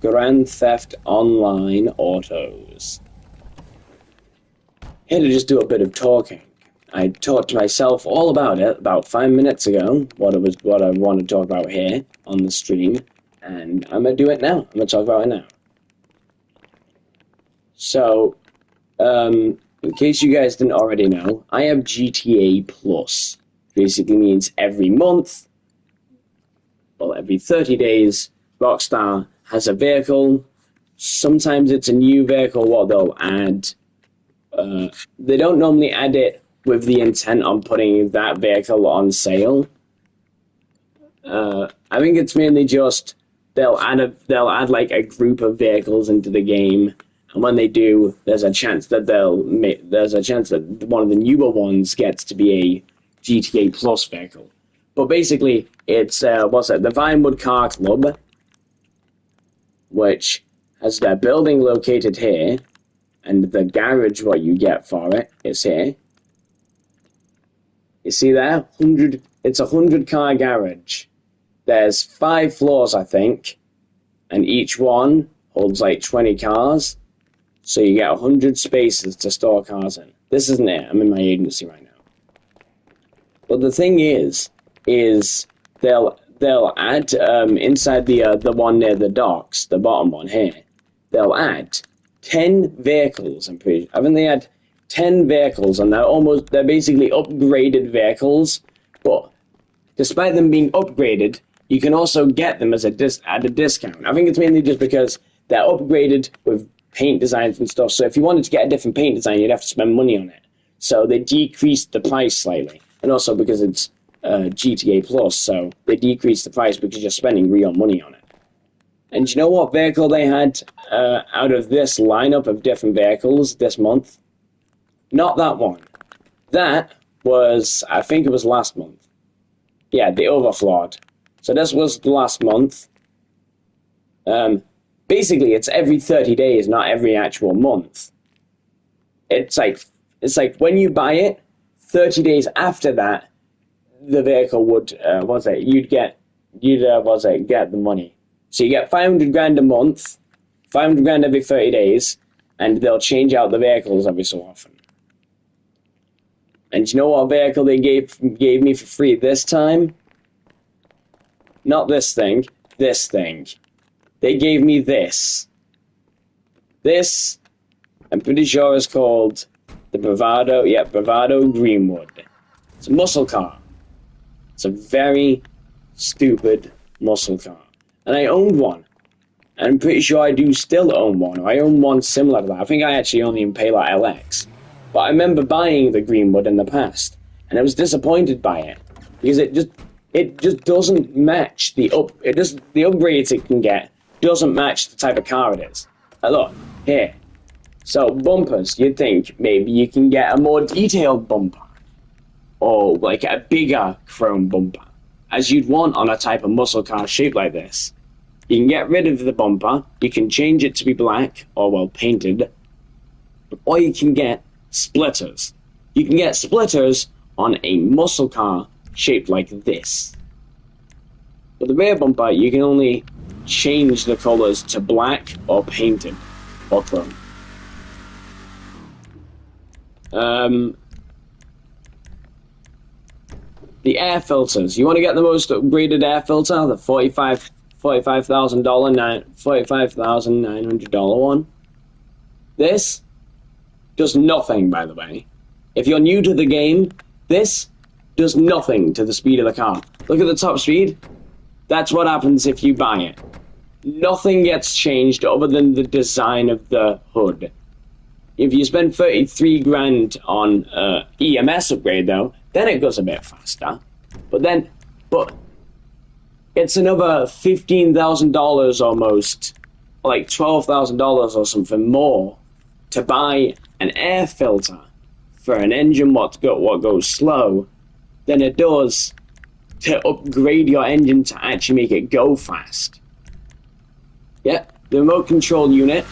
Grand Theft Online Autos. Here to just do a bit of talking. I talked to myself all about it about 5 minutes ago, what I want to talk about here on the stream, and I'm going to do it now. I'm going to talk about it now. So, in case you guys didn't already know, I have GTA Plus. Basically means every month, well, every 30 days, Rockstar has a vehicle. Sometimes it's a new vehicle, what they'll add. They don't normally add it with the intent on putting that vehicle on sale. I think it's mainly just they'll add like a group of vehicles into the game, and when they do, there's a chance that one of the newer ones gets to be a GTA Plus vehicle. But basically, it's the Vinewood Car Club, which has their building located here, and the garage, what you get for it, is here. You see there? It's a 100-car garage. There's 5 floors, I think, and each one holds like 20 cars, so you get 100 spaces to store cars in. This isn't it. I'm in my agency right now. But the thing is they'll add inside the one near the docks, the bottom one here. They'll add 10 vehicles. I think they had 10 vehicles, and they're basically upgraded vehicles. But despite them being upgraded, you can also get them at a discount. I think it's mainly just because they're upgraded with paint designs and stuff. So if you wanted to get a different paint design, you'd have to spend money on it. So they decreased the price slightly, and also because it's GTA Plus, so they decreased the price because you're spending real money on it. And you know what vehicle they had out of this lineup of different vehicles this month? Not that one. That was, I think it was last month. Yeah, the Overflawed. So this was the last month. Basically, it's every 30 days, not every actual month. It's like when you buy it, 30 days after that, the vehicle would, get the money. So you get 500 grand a month, 500 grand every 30 days, and they'll change out the vehicles every so often. And you know what vehicle they gave me for free this time? Not this thing, this thing. They gave me this. This, I'm pretty sure is called the Bravado, Bravado Greenwood. It's a muscle car. It's a very stupid muscle car. And I owned one. And I'm pretty sure I do still own one. Or I own one similar to that. I think I actually own the Impala LX. But I remember buying the Greenwood in the past. And I was disappointed by it. Because it just doesn't match the upgrades it can get doesn't match the type of car it is. Look, here. So bumpers, you'd think maybe you can get a more detailed bumper. Or like a bigger chrome bumper, as you'd want on a type of muscle car shaped like this. You can get rid of the bumper, you can change it to be black, or well painted, or you can get splitters. You can get splitters on a muscle car shaped like this. With the rear bumper, you can only change the colors to black or painted, or chrome. The air filters. You want to get the most upgraded air filter, the $45,900 one. This does nothing, by the way. If you're new to the game, this does nothing to the speed of the car. Look at the top speed. That's what happens if you buy it. Nothing gets changed other than the design of the hood. If you spend 33 grand on EMS upgrade, though, then it goes a bit faster. But it's another $15,000 almost, like $12,000 or something more, to buy an air filter for an engine what goes slow than it does to upgrade your engine to actually make it go fast. Yeah, the remote control unit,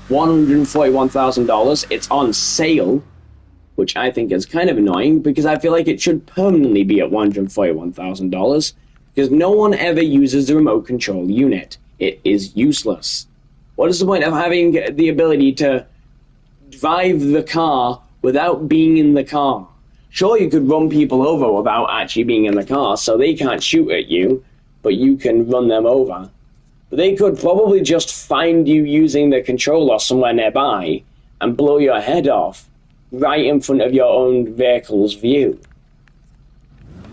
$141,000. It's on sale, which I think is kind of annoying because I feel like it should permanently be at $141,000 because no one ever uses the remote control unit. It is useless. What is the point of having the ability to drive the car without being in the car? Sure, you could run people over without actually being in the car, so they can't shoot at you, but you can run them over. But they could probably just find you using the controller somewhere nearby and blow your head off right in front of your own vehicle's view.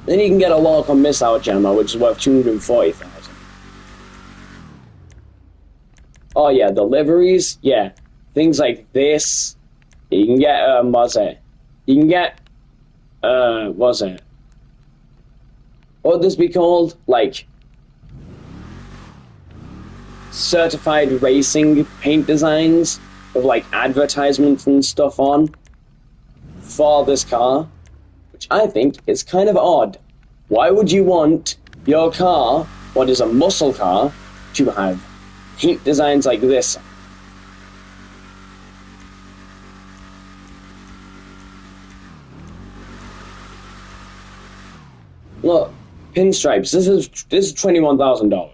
Then you can get a lock on missile jammer, which is worth 240,000. Oh yeah, the liveries, yeah. Things like this. You can get, what's it? You can get, what's it? What would this be called? Like, certified racing paint designs with like advertisements and stuff on for this car, which I think is kind of odd. Why would you want your car, what is a muscle car, to have paint designs like this? Look, pinstripes. This is $21,000.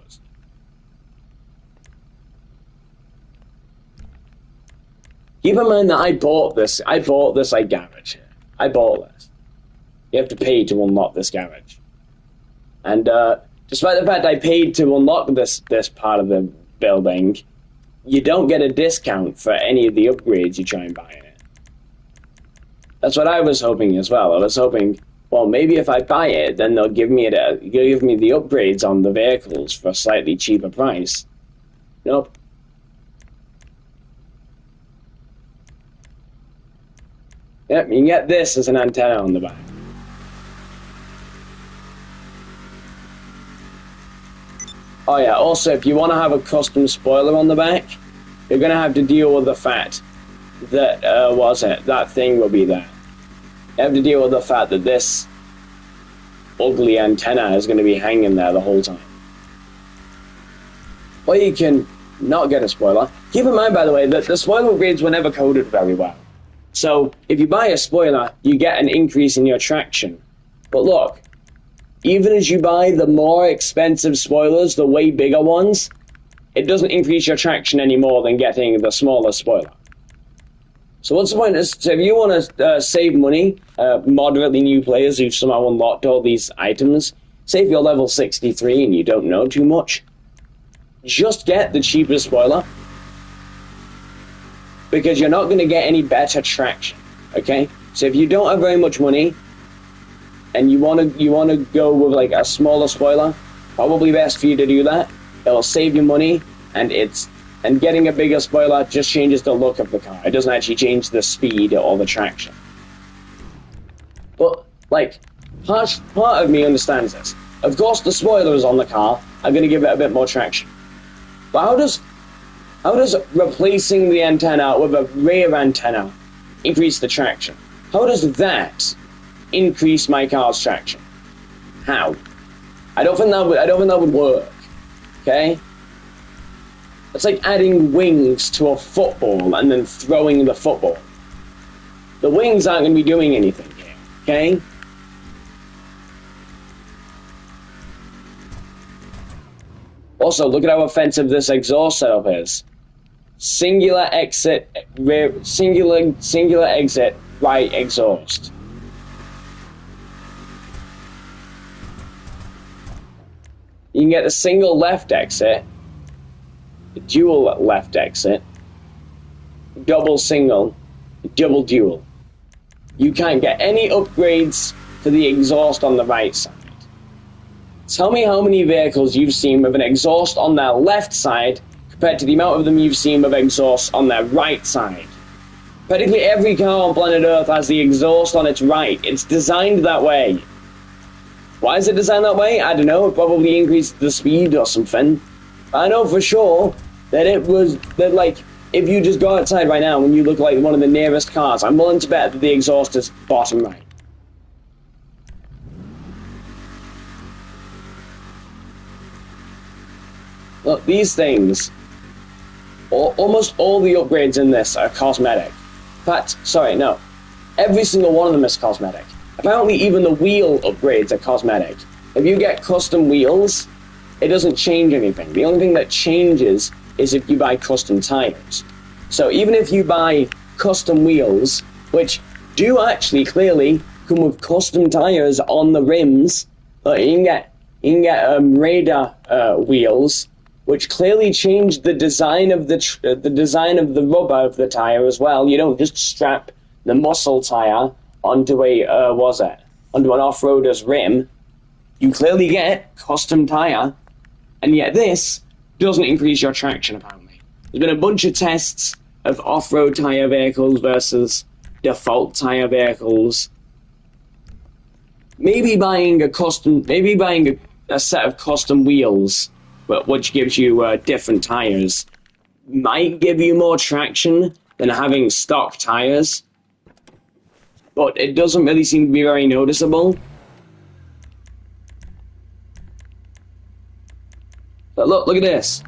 Keep in mind that I bought this like garage. I bought this. You have to pay to unlock this garage. And despite the fact I paid to unlock this part of the building, you don't get a discount for any of the upgrades you try and buy in it. That's what I was hoping as well. I was hoping, well, maybe if I buy it, then they'll give me the upgrades on the vehicles for a slightly cheaper price. Nope. Yep, you can get this as an antenna on the back. Oh yeah, also if you want to have a custom spoiler on the back, you're going to have to deal with the fact that, that thing will be there. You have to deal with the fact that this ugly antenna is going to be hanging there the whole time. Or you can not get a spoiler. Keep in mind, by the way, that the spoiler upgrades were never coded very well. So, if you buy a spoiler, you get an increase in your traction. But look, even as you buy the more expensive spoilers, the way bigger ones, it doesn't increase your traction any more than getting the smaller spoiler. So what's the point? So if you want to save money, moderately new players who've somehow unlocked all these items, say if you're level 63 and you don't know too much, just get the cheapest spoiler, because you're not going to get any better traction, okay? So if you don't have very much money, and you want to go with like a smaller spoiler, probably best for you to do that. It'll save you money, and getting a bigger spoiler just changes the look of the car. It doesn't actually change the speed or the traction. But like, part of me understands this. Of course, the spoilers on the car are going to give it a bit more traction. But how does replacing the antenna with a rear antenna increase the traction? How does that increase my car's traction? How? I don't think that would work. Okay? It's like adding wings to a football and then throwing the football. The wings aren't going to be doing anything here. Okay? Also, look at how offensive this exhaust setup is. Singular exit, singular exit, right exhaust. You can get the single left exit, the dual left exit, double single, double dual. You can't get any upgrades to the exhaust on the right side. Tell me how many vehicles you've seen with an exhaust on their left side compared to the amount of them you've seen with exhaust on their right side. Practically every car on planet Earth has the exhaust on its right. It's designed that way. Why is it designed that way? I don't know. It probably increased the speed or something. I know for sure that if you just go outside right now and you look like one of the nearest cars, I'm willing to bet that the exhaust is bottom right. Look, these things, almost all the upgrades in this are cosmetic. In fact, sorry, no. Every single one of them is cosmetic. Apparently even the wheel upgrades are cosmetic. If you get custom wheels, it doesn't change anything. The only thing that changes is if you buy custom tires. So even if you buy custom wheels, which do actually clearly come with custom tires on the rims, but you can get radar wheels, which clearly change the design of the rubber of the tire as well. You don't just strap the muscle tire onto onto an off-roader's rim. You clearly get custom tire, and yet this doesn't increase your traction apparently. There's been a bunch of tests of off-road tire vehicles versus default tire vehicles. Maybe buying a set of custom wheels, which gives you different tires, might give you more traction than having stock tires, but it doesn't really seem to be very noticeable. But look at this.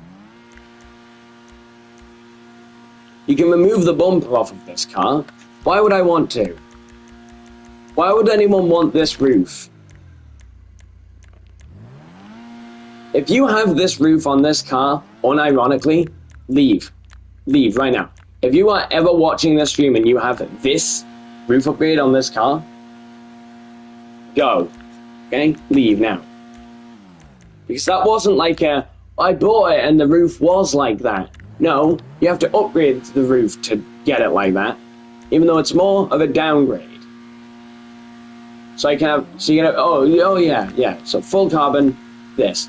You can remove the bumper off of this car. Why would I want to? Why would anyone want this roof? If you have this roof on this car, unironically, leave. Leave right now. If you are ever watching this stream and you have this roof upgrade on this car, go. Okay? Leave now. Because that wasn't like I bought it and the roof was like that. No, you have to upgrade the roof to get it like that, even though it's more of a downgrade. So you can have, oh yeah. So full carbon, this.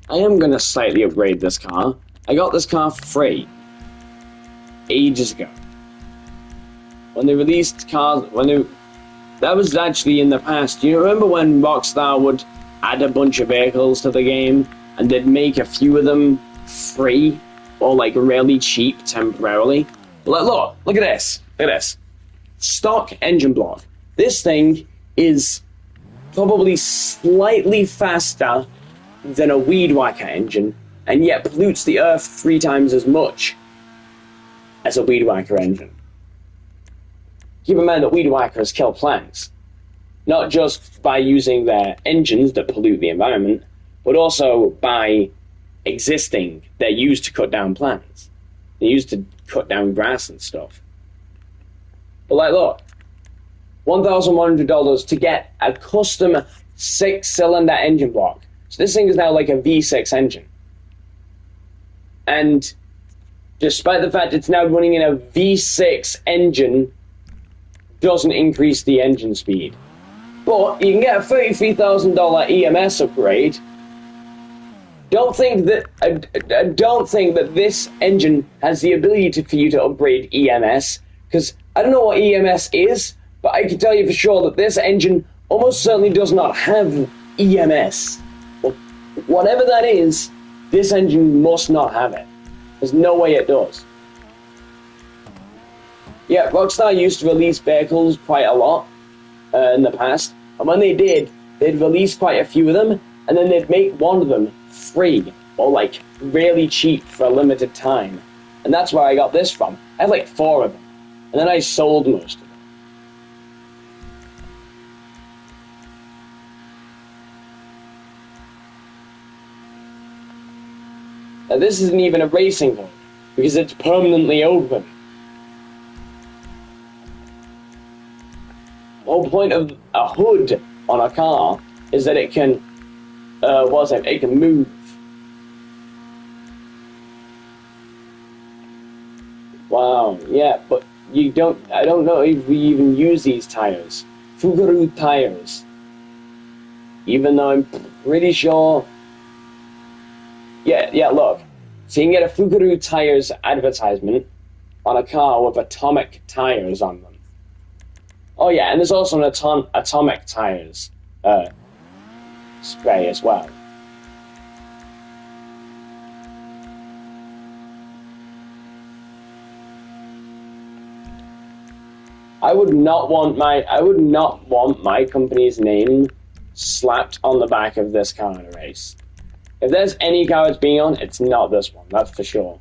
I am going to slightly upgrade this car. I got this car for free ages ago. When they released cars, that was actually in the past. Do you remember when Rockstar would add a bunch of vehicles to the game and they'd make a few of them free or like really cheap temporarily? Look at this. Look at this. Stock engine block. This thing is probably slightly faster than a weed whacker engine, and yet pollutes the earth 3 times as much as a weed whacker engine. Keep in mind that weed whackers kill plants, not just by using their engines that pollute the environment, but also by existing. They're used to cut down plants. They're used to cut down grass and stuff. But look, $1,100 to get a custom 6-cylinder engine block. So this thing is now like a V6 engine. And despite the fact it's now running in a V6 engine, doesn't increase the engine speed. But you can get a $33,000 EMS upgrade. I don't think that this engine has the ability for you to upgrade EMS, because I don't know what EMS is, but I can tell you for sure that this engine almost certainly does not have EMS. Well, whatever that is, this engine must not have it. There's no way it does. Yeah, Rockstar used to release vehicles quite a lot in the past, and when they did, they'd release quite a few of them, and then they'd make one of them free, or like really cheap for a limited time. And that's where I got this from. I had like 4 of them, and then I sold most of them. Now this isn't even a racing hood, because it's permanently open. The whole point of a hood on a car is that it can, it can move. Wow, yeah, but I don't know if we even use these tires. Fugaru tires. Even though I'm pretty sure. Yeah, look. So you can get a Fugaru tires advertisement on a car with atomic tires on them. Oh yeah, and there's also an atomic tires spray as well. I would not want my company's name slapped on the back of this car in a race. If there's any car it's being on, it's not this one, that's for sure.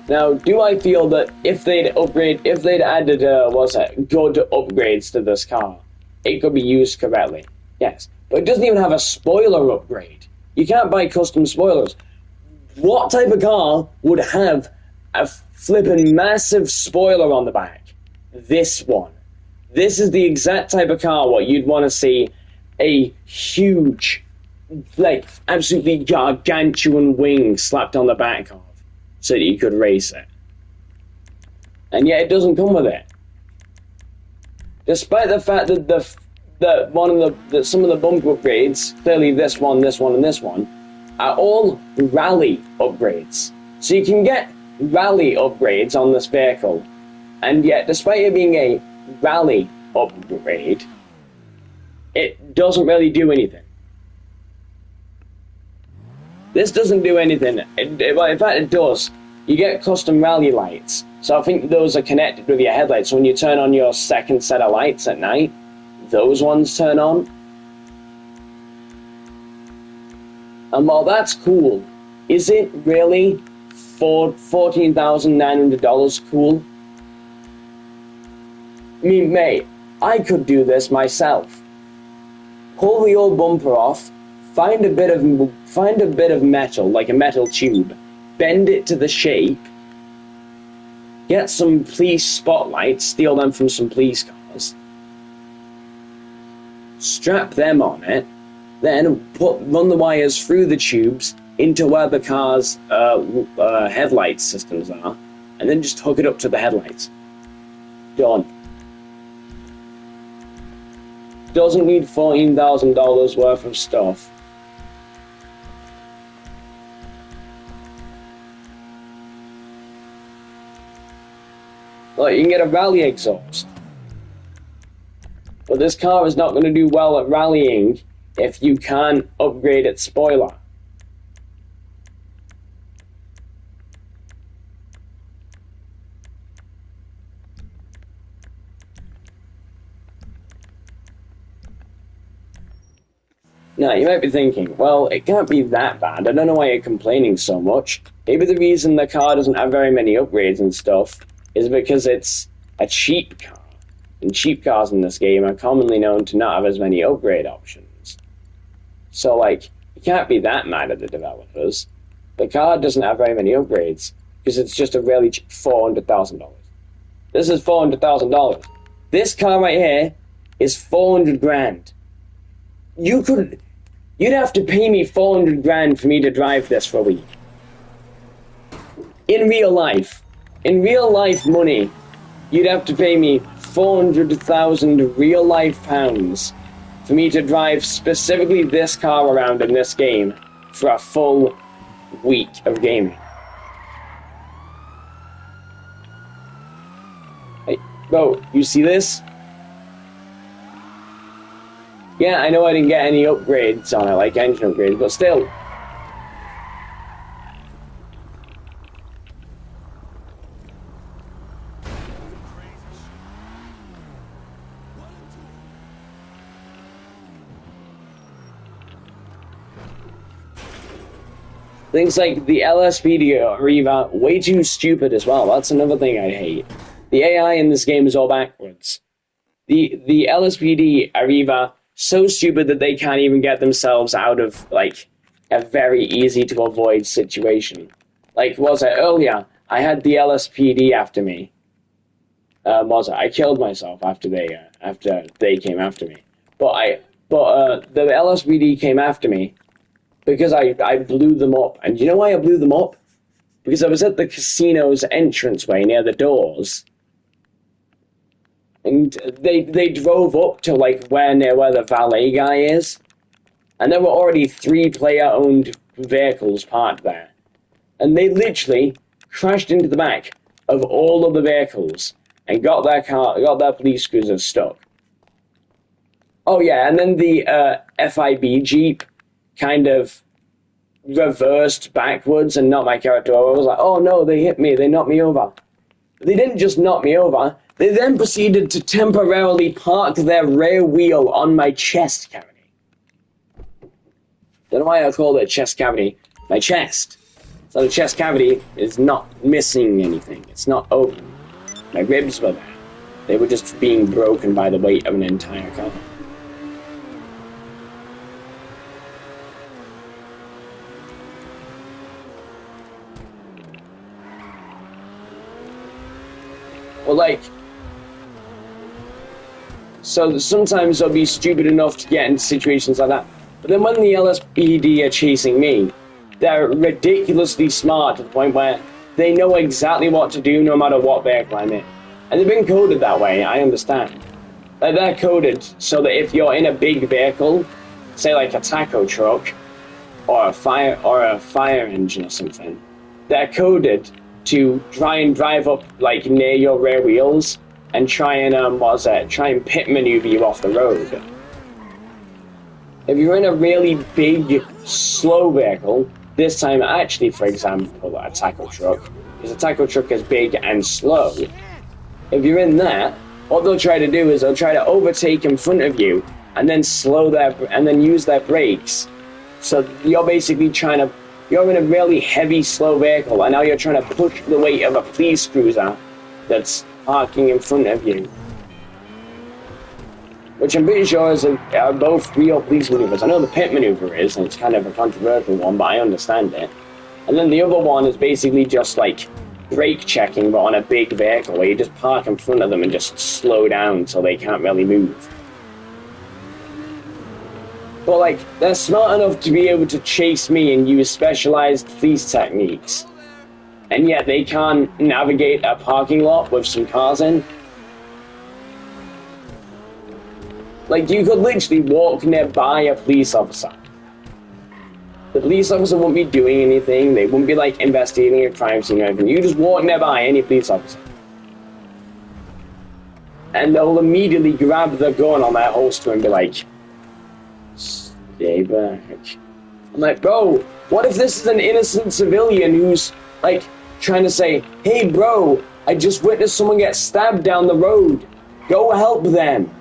Now, do I feel that if they'd added, good upgrades to this car, it could be used correctly? Yes. But it doesn't even have a spoiler upgrade. You can't buy custom spoilers. What type of car would have a flippin' massive spoiler on the back? This one. This is the exact type of car what you'd want to see a huge, like, absolutely gargantuan wing slapped on the back of, so that you could race it. And yet it doesn't come with it. Despite the fact that some of the bumper upgrades, clearly this one, and this one, are all rally upgrades. So you can get rally upgrades on this vehicle, and yet despite it being a rally upgrade, it doesn't really do anything. This doesn't do anything. Well, in fact, it does. You get custom rally lights. So I think those are connected with your headlights. So when you turn on your second set of lights at night, those ones turn on. And while that's cool, is it really for $14,900 cool? I mean, mate, I could do this myself. Pull the old bumper off, find a bit of metal, like a metal tube, bend it to the shape, get some police spotlights, steal them from some police cars, strap them on it, then run the wires through the tubes into where the car's headlight systems are, and then just hook it up to the headlights. Done. Doesn't need $14,000 worth of stuff. Like, you can get a rally exhaust. But this car is not going to do well at rallying if you can't upgrade its spoiler. Now, you might be thinking, well, it can't be that bad. I don't know why you're complaining so much. Maybe the reason the car doesn't have very many upgrades and stuff is because it's a cheap car. And cheap cars in this game are commonly known to not have as many upgrade options. So, like, you can't be that mad at the developers. The car doesn't have very many upgrades because it's just a really cheap $400,000. This is $400,000. This car right here is 400 grand. You'd have to pay me 400 grand for me to drive this for a week. In real life money, you'd have to pay me 400,000 real life pounds for me to drive specifically this car around in this game for a full week of gaming. Hey, bro, you see this? Yeah, I know I didn't get any upgrades on it, like engine upgrades, but still. Things like the LSPD are either way too stupid as well. That's another thing I hate. The AI in this game is all backwards. The LSPD are either so stupid that they can't even get themselves out of, like, a very easy to avoid situation. Like, earlier, I had the LSPD after me. I killed myself after they came after me. But the LSPD came after me because I blew them up. And you know why I blew them up? Because I was at the casino's entranceway near the doors. And they drove up to, like, where the valet guy is. And there were already 3 player-owned vehicles parked there. And they literally crashed into the back of all of the vehicles and got their police cruisers stuck. Oh yeah, and then the FIB Jeep kind of reversed backwards and knocked my character over. I was like, oh no, they hit me, they knocked me over. They didn't just knock me over, they then proceeded to temporarily park their rear wheel on my chest cavity. Don't know why I called it chest cavity. My chest. It's So the chest cavity is not missing anything. It's not open. My ribs were there. They were just being broken by the weight of an entire car. Well, like, so sometimes I'll be stupid enough to get into situations like that. But then when the LSPD are chasing me, they're ridiculously smart to the point where they know exactly what to do no matter what vehicle I'm in. And they've been coded that way, I understand. Like, they're coded so that if you're in a big vehicle, say like a taco truck, or a fire engine or something, they're coded to try and drive up like near your rear wheels and try and try and pit maneuver you off the road. If you're in a really big, slow vehicle, this time actually, for example, a taco truck, because a taco truck is big and slow. If you're in that, what they'll try to do is they'll try to overtake in front of you and then and then use their brakes. So you're basically you're in a really heavy, slow vehicle, and now you're trying to push the weight of a police cruiser that's parking in front of you. Which I'm pretty sure are both real police maneuvers. I know the pit maneuver is, and it's kind of a controversial one, but I understand it. And then the other one is basically just like brake checking, but on a big vehicle, where you just park in front of them and just slow down so they can't really move. But like, they're smart enough to be able to chase me and use specialized police techniques. And yet they can't navigate a parking lot with some cars in. Like, you could literally walk nearby a police officer. The police officer wouldn't be doing anything. They wouldn't be, like, investigating a crime scene or anything. You just walk nearby any police officer. And they'll immediately grab the gun on their holster and be like, stay back. I'm like, bro, what if this is an innocent civilian who's, like, trying to say, hey, bro, I just witnessed someone get stabbed down the road. Go help them.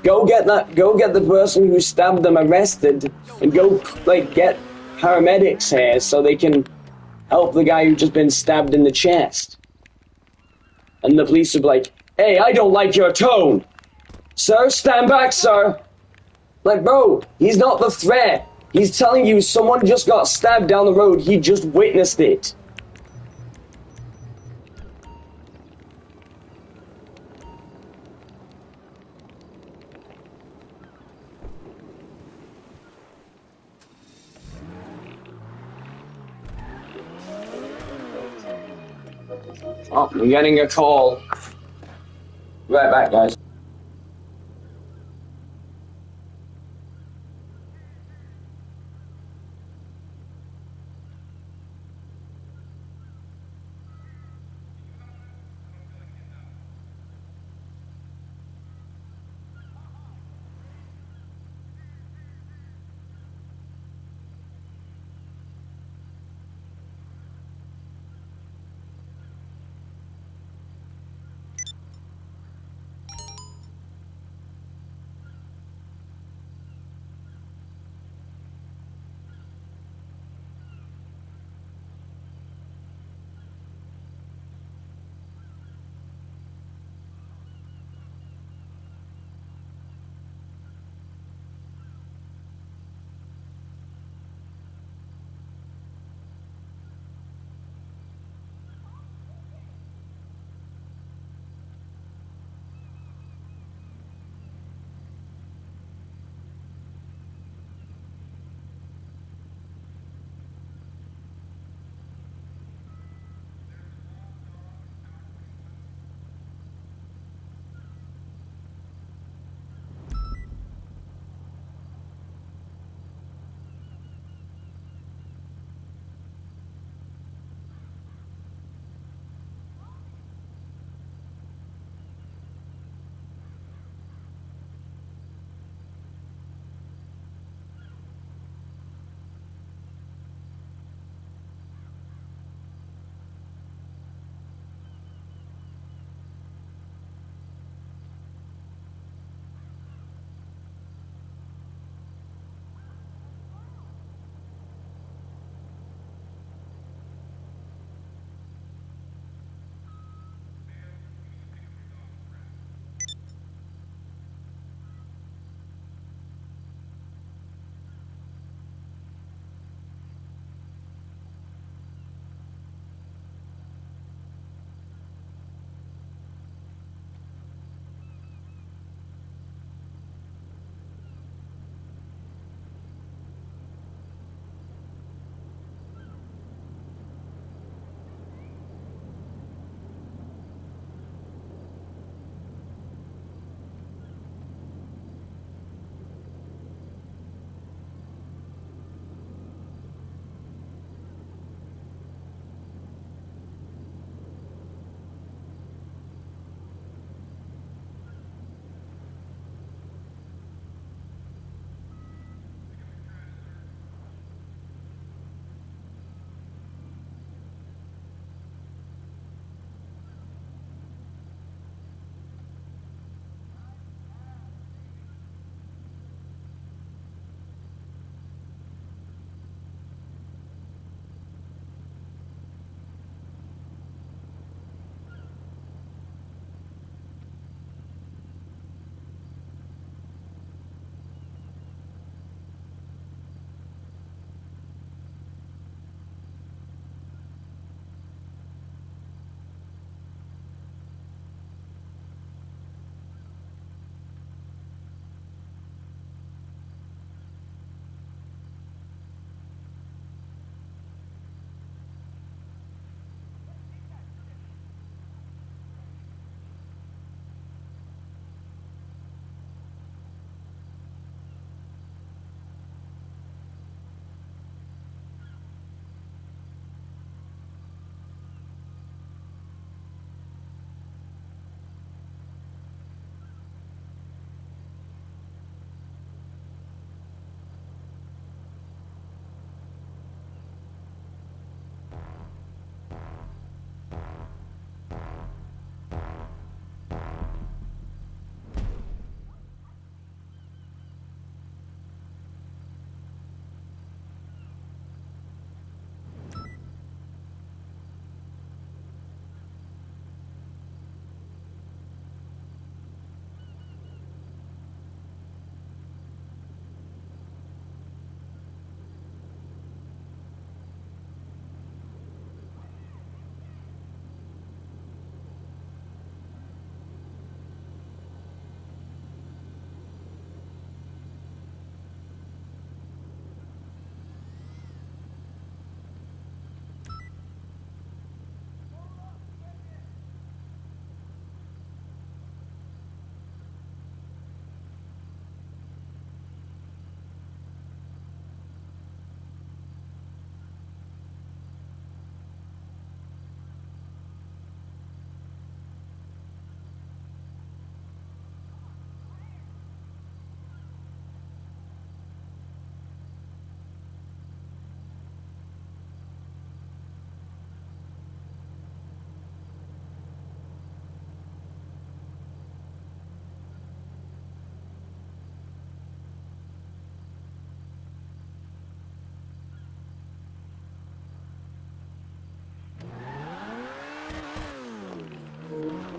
Go get the person who stabbed them arrested, and go, like, get paramedics here so they can help the guy who just been stabbed in the chest. And the police would be like, hey, I don't like your tone. Sir, stand back, sir. Like, bro, he's not the threat. He's telling you someone just got stabbed down the road. He just witnessed it. Oh, I'm getting a call. Right back, guys.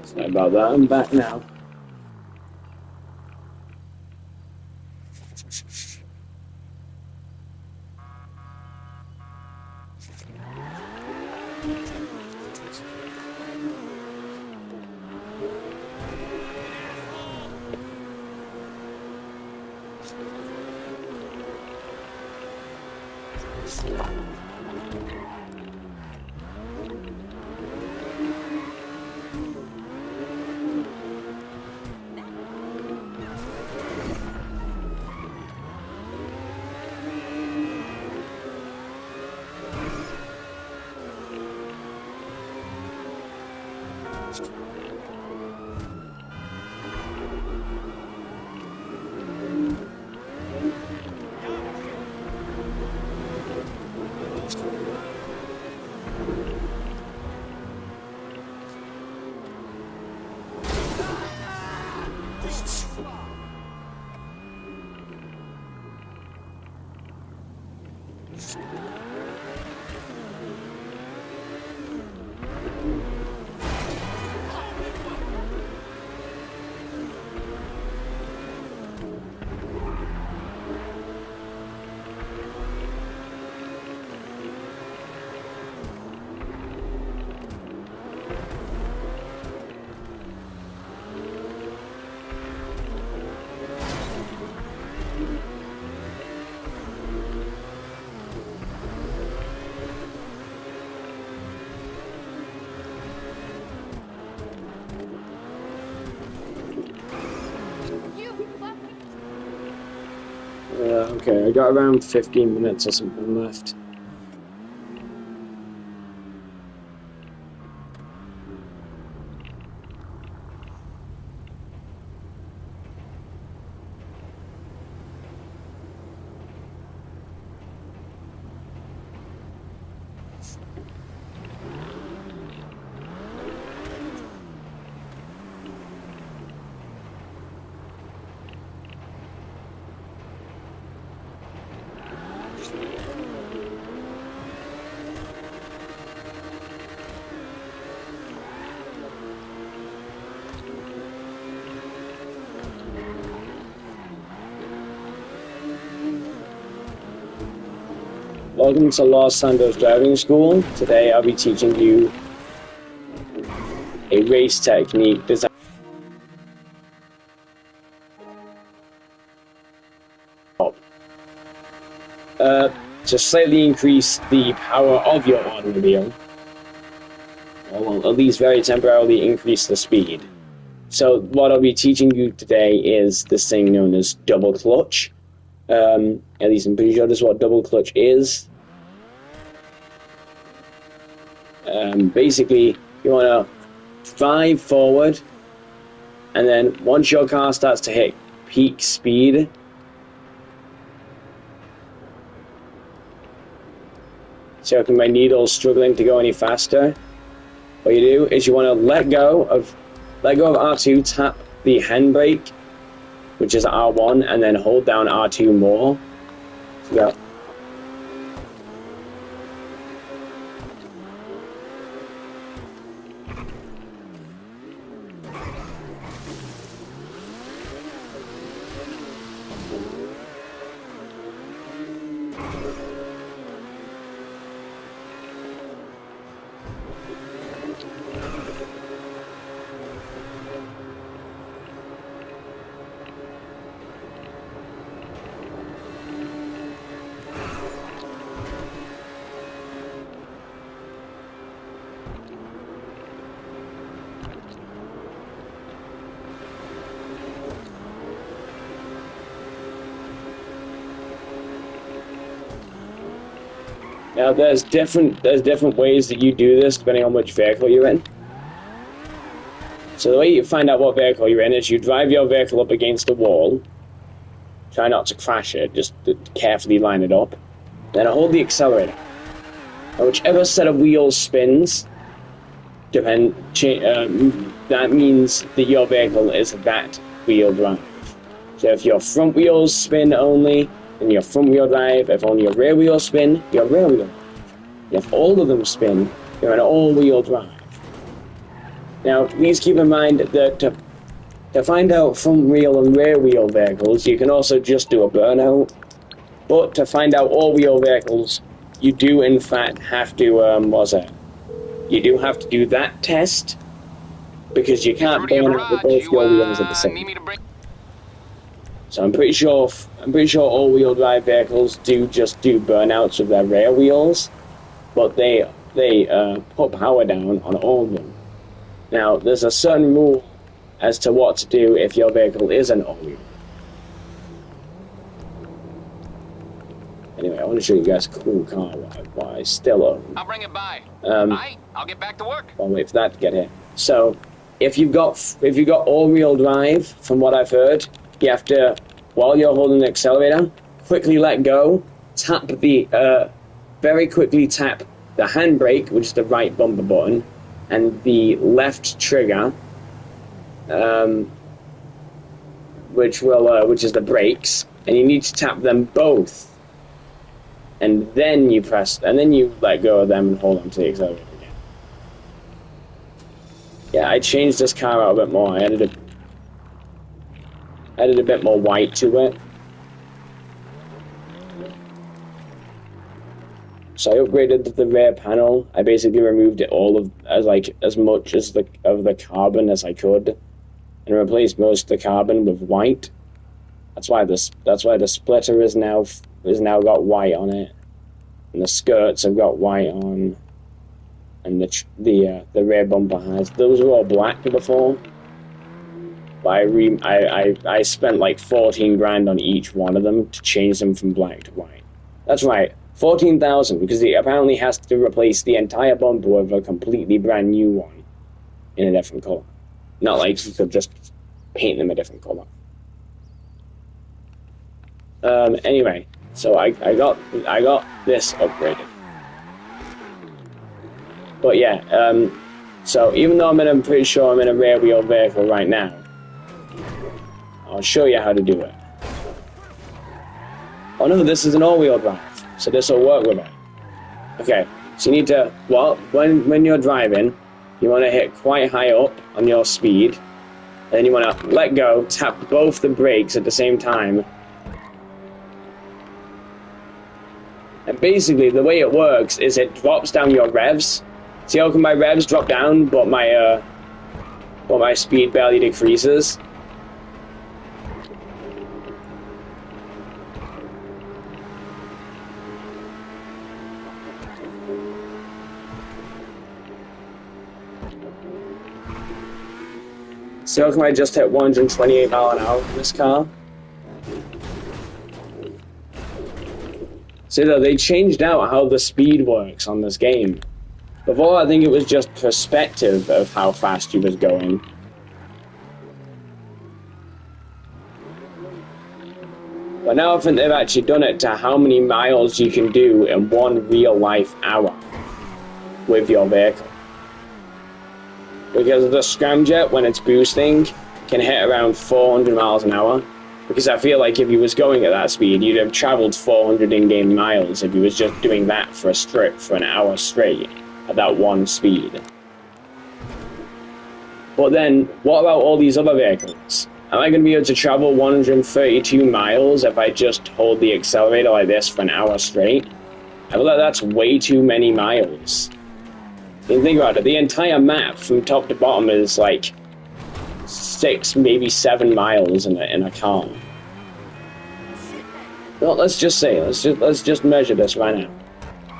Sorry about that, I'm back now. Okay, I got around 15 minutes or something left. Welcome to Los Santos Driving School. Today I'll be teaching you a race technique designed to slightly increase the power of your automobile, or will at least very temporarily increase the speed. So what I'll be teaching you today is this thing known as double clutch. At least I'm pretty sure this is what double clutch is. Basically, you want to drive forward, and then once your car starts to hit peak speed, so my needle's struggling to go any faster, what you do is you want to let go of R2, tap the handbrake, which is R1, and then hold down R2 more. So you go. Now there's different ways that you do this depending on which vehicle you're in. So the way you find out what vehicle you're in is you drive your vehicle up against a wall. Try not to crash it, just to carefully line it up. Then hold the accelerator. Now whichever set of wheels spins, that means that your vehicle is that wheel drive. So if your front wheels spin only, then your front wheel drive. If only your rear wheels spin, your rear wheel drive. If all of them spin, you're an all-wheel drive. Now, please keep in mind that to find out front wheel and rear wheel vehicles, you can also just do a burnout. But to find out all wheel vehicles, you do in fact have to, you do have to do that test, because you can't burn out with both your wheels at the same time. So I'm pretty sure all-wheel drive vehicles do burnouts of their rear wheels, but they put power down on all of them. Now, there's a certain rule as to what to do if your vehicle is an all-wheel. Anyway, I want to show you guys a cool car while I still own. I'll bring it by. I'll get back to work. I'll wait for that to get here. So, if you've got all-wheel drive, from what I've heard, you have to, while you're holding the accelerator, quickly let go, very quickly tap the handbrake, which is the right bumper button, and the left trigger, which is the brakes, and you need to tap them both. And then you let go of them and hold on to the accelerator again. Yeah, I changed this car out a bit more. I added a bit more white to it. So I upgraded the rear panel. I basically removed it as much of the carbon as I could, and replaced most of the carbon with white. That's why the splitter is now got white on it, and the skirts have got white on, and the rear bumper has. Those were all black before. But I spent like 14 grand on each one of them to change them from black to white. That's right, 14,000, because he apparently has to replace the entire bumper with a completely brand new one in a different color. Not like you could just paint them a different color. Anyway, so I got this upgraded. But yeah, so even though I'm pretty sure I'm in a rear wheel vehicle right now, I'll show you how to do it. Oh no, this is an all-wheel drive, so this will work with it. Okay, so you need to, when you're driving, you want to hit quite high up on your speed, and then you want to let go, tap both the brakes at the same time. And basically, the way it works is it drops down your revs. See how come my revs drop down, but my speed barely decreases? See how come I just hit 128 miles an hour in this car? See, though, they changed out how the speed works on this game. Before, I think it was just perspective of how fast you was going. But now I think they've actually done it to how many miles you can do in one real-life hour with your vehicle. Because the scramjet, when it's boosting, can hit around 400 miles an hour. Because I feel like if you was going at that speed, you'd have traveled 400 in-game miles if you was just doing that for a strip for an hour straight at that one speed. But then, what about all these other vehicles? Am I going to be able to travel 132 miles if I just hold the accelerator like this for an hour straight? I feel like that's way too many miles. You think about it, the entire map from top to bottom is like 6, maybe 7 miles in a car. Well, let's just say, let's just measure this right now.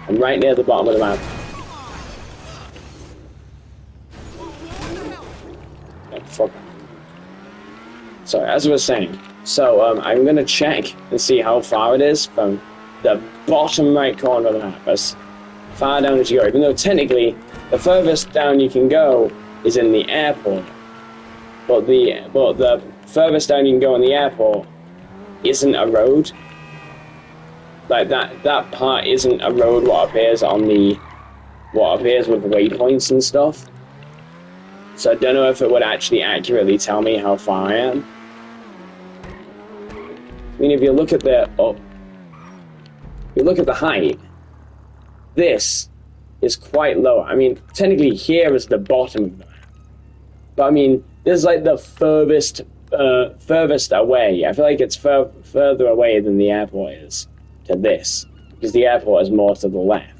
I'm right near the bottom of the map. Oh, fuck. So, as I was saying, I'm gonna check and see how far it is from the bottom right corner of the map, as far down as you go, even though technically the furthest down you can go is in the airport. But the furthest down you can go in the airport isn't a road. Like that part isn't a road. What appears with waypoints and stuff. So I don't know if it would actually accurately tell me how far I am. I mean, if you look at the height, this is quite low. I mean, technically here is the bottom of the map. But I mean, this is like the furthest away. I feel like it's further away than the airport is to this, because the airport is more to the left.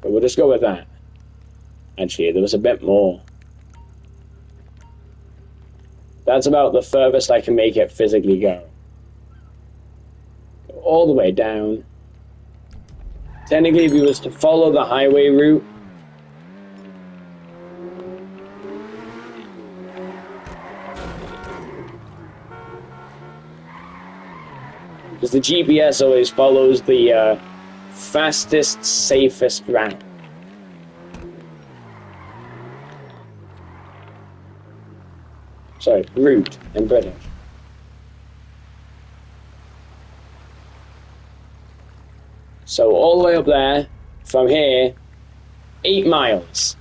But we'll just go with that. Actually, there was a bit more. That's about the furthest I can make it physically go. All the way down. Technically, if we was to follow the highway route, because the GPS always follows the fastest, safest route. Sorry, route in British. So all the way up there, from here, 8 miles.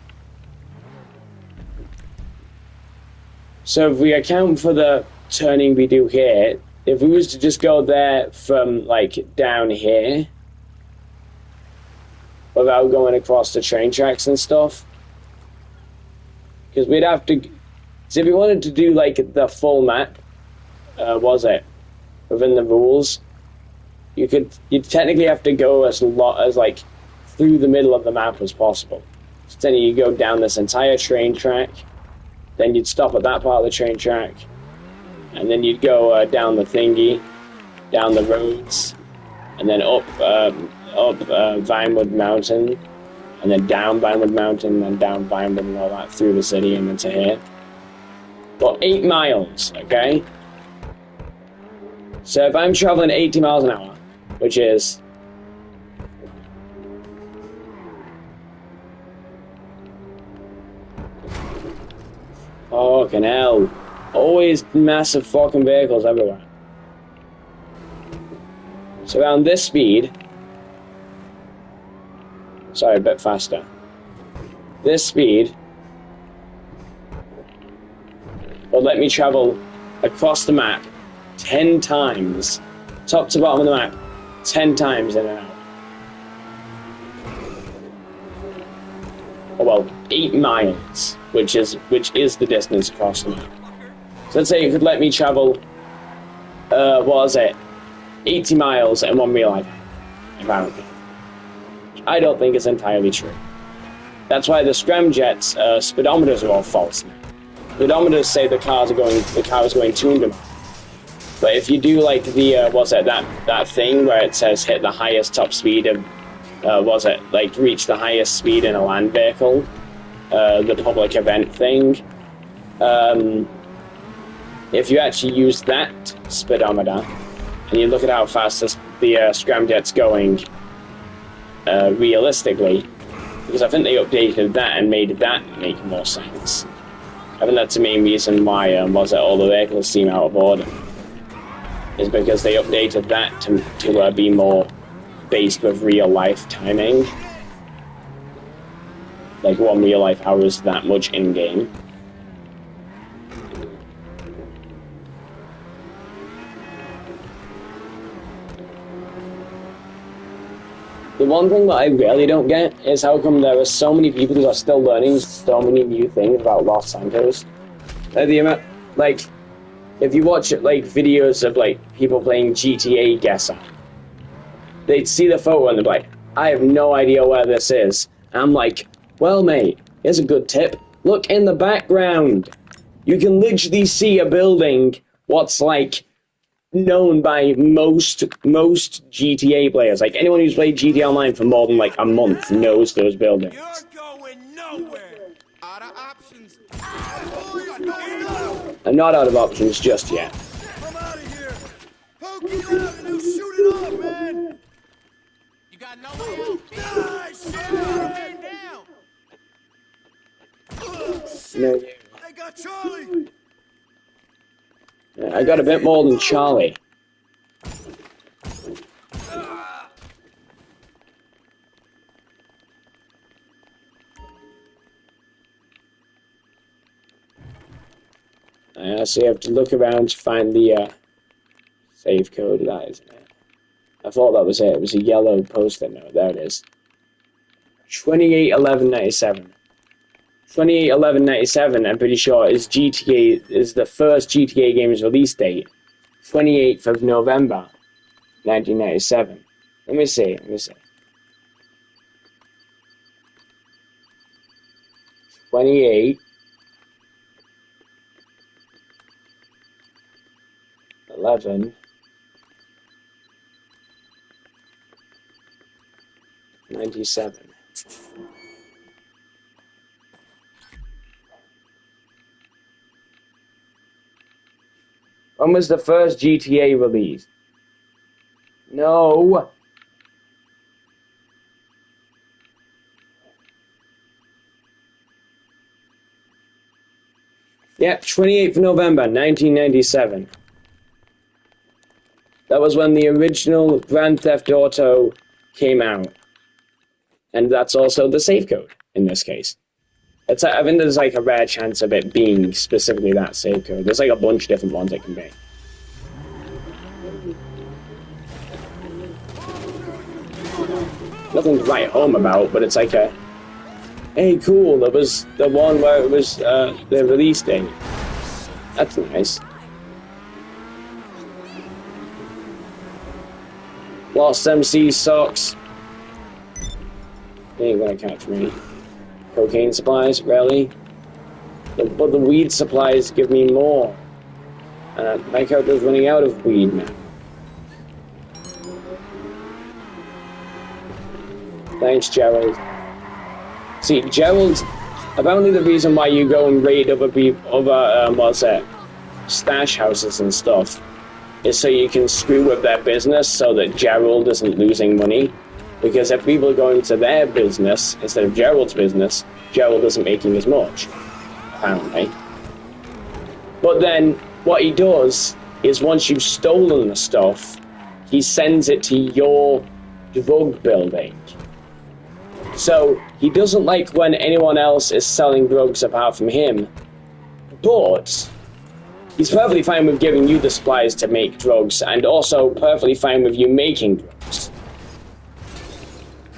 So if we account for the turning we do here, if we was to just go there from, like, down here, without going across the train tracks and stuff, because we'd have to... So if we wanted to do, like, the full map, within the rules, you'd technically have to go as like, through the middle of the map as possible. So then you go down this entire train track, then you'd stop at that part of the train track, and then you'd go down the thingy, down the roads, and then up Vinewood Mountain, and then down Vinewood Mountain, and down Vinewood and all that through the city and into here. Well, 8 miles, okay? So if I'm traveling 80 miles an hour, which is... Fucking hell. Always massive fucking vehicles everywhere. So around this speed... Sorry, a bit faster. This speed will let me travel across the map 10 times, top to bottom of the map, 10 times in an hour. Oh well, 8 miles, which is the distance across the map. So let's say it could let me travel, 80 miles in one real life, apparently. I don't think it's entirely true. That's why the scramjets speedometers are all false now. Speedometers say the car is going 200 miles. But if you do like the that thing where it says hit the highest top speed of reach the highest speed in a land vehicle, the public event thing, if you actually use that speedometer and you look at how fast the scramjet's going realistically, because I think they updated that and made that make more sense. I think that's the main reason why all the vehicles seem out of order, is because they updated that to be more based with real life timing. Like 1 real life hour is that much in game. The one thing that I really don't get is how come there are so many people who are still learning so many new things about Los Santos. If you watch videos of people playing GTA Guesser, they'd see the photo and they'd be like, I have no idea where this is. And I'm like, well mate, here's a good tip. Look in the background. You can literally see a building what's known by most GTA players. Like anyone who's played GTA Online for more than a month knows those buildings. You're going nowhere. Out of options. I'm not out of options just yet. I'm out of here. Poke it out and you shoot it off, man. You got no way out. Nice shit. Down. No, I got Charlie. I got a bit more than Charlie. So you have to look around to find the save code. That isn't it. I thought that was it. It was a yellow post-it note. There it is. 28/11/97. 28/11/97, I'm pretty sure, is the first GTA game's release date. 28th of November, 1997. Let me see. 28 11 97. When was the first GTA released? No. Yep, 28th of November, 1997. That was when the original Grand Theft Auto came out. And that's also the save code, in this case. I think there's like a rare chance of it being specifically that save code. There's like a bunch of different ones it can be. Nothing to write home about, but it's like a... Hey, cool, that was the one where it was the release date. That's nice. Lost MC sucks. They ain't gonna catch me. Cocaine supplies, really? But the weed supplies give me more. My character's running out of weed now. Thanks, Gerald. See, Gerald, apparently the reason why you go and raid other stash houses and stuff is so you can screw with their business so that Gerald isn't losing money. Because if people are going to their business instead of Gerald's business, Gerald isn't making as much, apparently. But then, what he does is once you've stolen the stuff, he sends it to your drug building. So, he doesn't like when anyone else is selling drugs apart from him, but he's perfectly fine with giving you the supplies to make drugs, and also perfectly fine with you making drugs.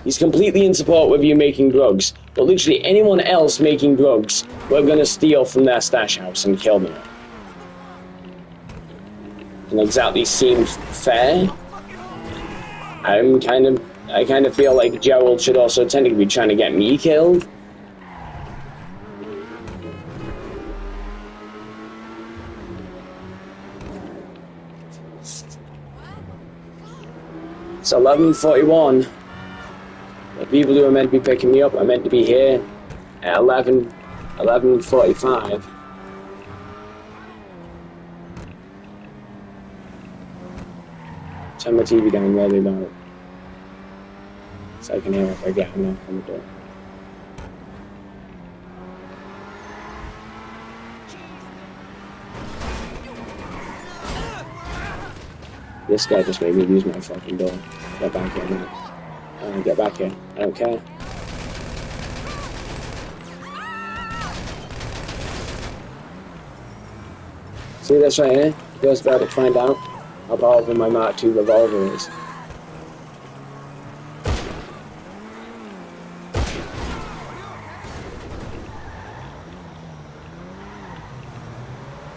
He's completely in support with you making drugs, but literally anyone else making drugs, we're gonna steal from their stash house and kill them. Doesn't exactly seem fair. I kind of feel like Gerald should also technically be trying to get me killed. It's 11:41. The people who are meant to be picking me up are meant to be here at 11:45. Turn my TV down really low, so I can hear if I get a knock on the door. This guy just made me use my fucking door. Get back here now. Get back here. I don't care. See this right here? He goes about to find out how powerful my Mark II revolver is.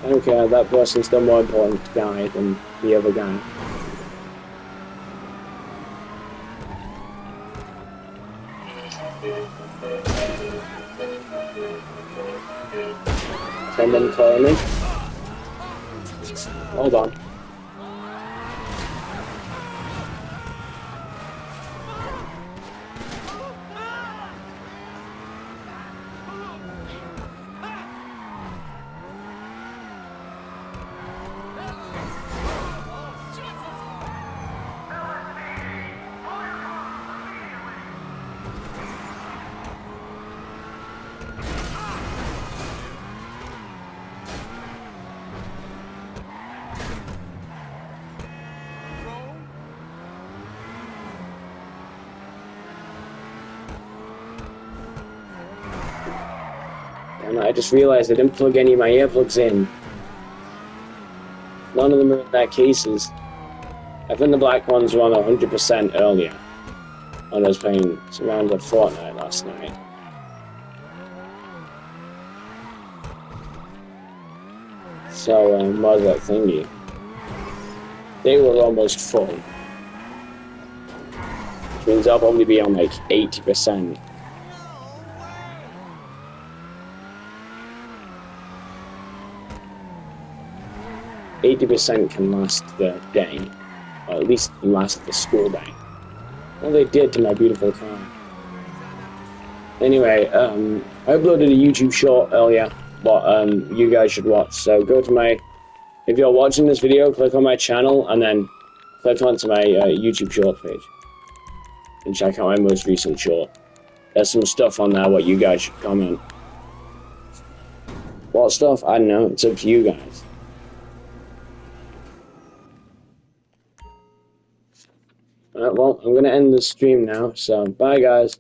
I don't care, that person's still more important guy than the other guy. Someone calling me? Hold on. And I just realized I didn't plug any of my earplugs in. None of them are in their cases. I think the black ones were on 100% earlier. When I was playing around of Fortnite last night. So, what was that thingy? They were almost full. Which means I'll probably be on like 80%. %80 can last the day. Or at least last the school day. Well, they did to my beautiful car. Anyway, I uploaded a YouTube short earlier, but you guys should watch. So go to my, if you're watching this video, click on my channel and then click onto my YouTube short page and check out my most recent short. There's some stuff on there what you guys should comment. What stuff? I don't know. It's up to you guys. Alright, well, I'm going to end the stream now, so bye guys.